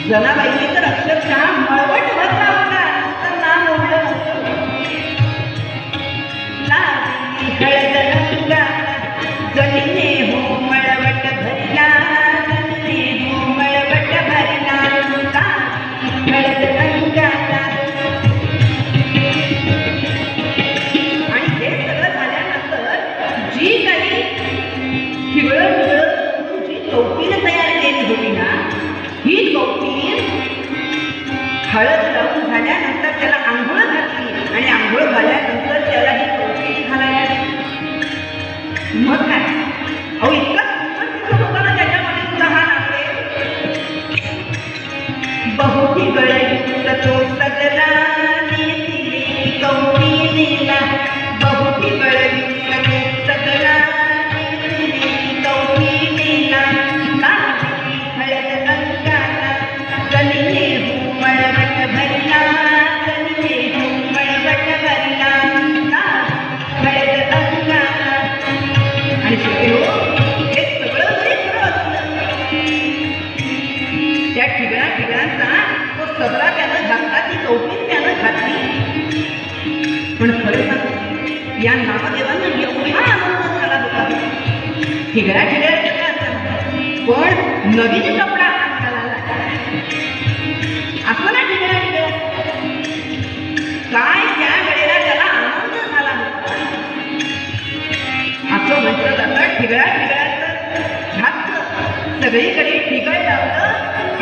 जनाबाईंनी तर अक्षरशः मळवट भरला होता, तर नाम ओढलं लावली हळद रंगाला जलीने हो मळवट भरला, जलीने हो मळवट भरला लावली हळद रंगाला. आणि हे सगळं झाल्यानंतर जी काही ठिगळं जी कौपीन तयार केली होती ना, ही कौपीन हळद लावून झाल्यानंतर त्याला आंघोळ घातली आणि आंघोळ झाल्यानंतर त्याला ही कौपीन घालायला. मग काय अहो इतका सुंदर होता ना त्याच्यामध्ये सुद्धा हा नाते बहुती गळयुक्त तो सदरा कौपीनेला, बहुती गळयुक्त तो सदरा कौपीनेला लावली हळद रंगाला जलीने हो मळवट भरला, जलीने हो मळवट भरला हळद रंगाला. आणि हे सगळं जरी खरं असलं त्या ठिगळांचा तो सदरा त्यानं घातला, ती कौपीन त्यानं घातली. पण खरं सांग या नामदेवांना एवढा आनंद झाला होता ठिगळा पण नवीन कपडा असं ना ठिगळा काय त्या वेळेला त्याला आनंद झाला होता. असं म्हटलं जातं ठिगळाचं घातलं, सगळीकडे ठिगळ लावलं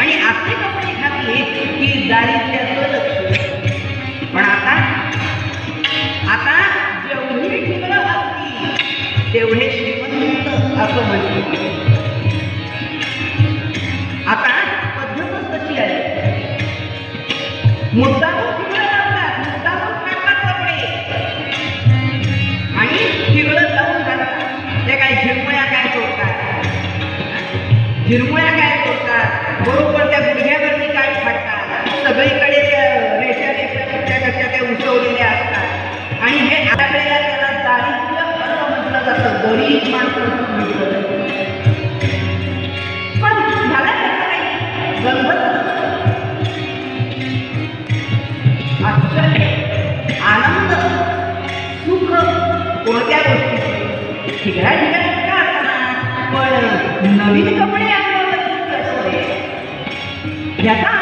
आणि असे कपडे घातले की दारिद्र्याचं लक्ष. पण आता जेवढी ठिगळं असती तेवढे श्रीमंत असं म्हणतो. आता पद्धतच तशी आहे, मुद्दामून ठिगळं लावतात, मुद्दामून काढतात कपडे आणि ठिगळं लावून घालतात. ते काय झिरमुळ्या काय तोडतात, झिरमुळ्या काय तोडतात, बरोबर त्या गुडघ्यावरती काय फाडतात, सगळीकडे त्या रेषा कशा त्या उसवलेल्या असतात. आणि हे आपल्याला त्याला दारिद्र्य असं म्हटलं जातं, गरीब माणसं म्हटलं जातं. पण झाला त्याचा काही गंधच आश्चर्य आनंद सुख कोणत्या गोष्टी ठिगळा का असताना पण नवीन कपडे आपल्याला याचा